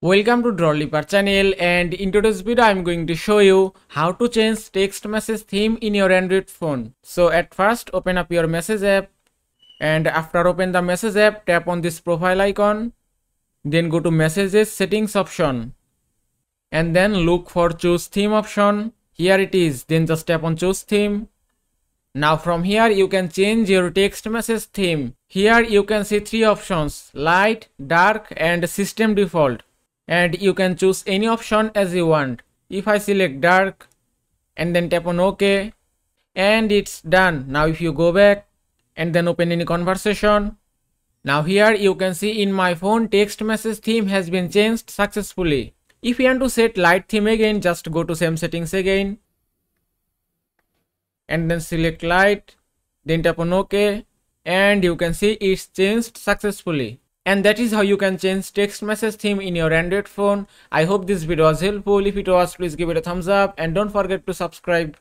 Welcome to Drawliper channel, and in today's video I am going to show you how to change text message theme in your Android phone. So at first open up your message app, and after open the message app tap on this profile icon, then go to messages settings option and then look for choose theme option. Here it is, then just tap on choose theme. Now from here you can change your text message theme. Here you can see three options: light, dark and system default. And you can choose any option as you want. If I select dark and then tap on OK, and it's done. Now if you go back and then open any conversation, now here you can see in my phone text message theme has been changed successfully. If you want to set light theme again, just go to same settings again and then select light, then tap on OK, and you can see it's changed successfully. And that is how you can change text message theme in your Android phone. I hope this video was helpful. If it was, please give it a thumbs up and don't forget to subscribe.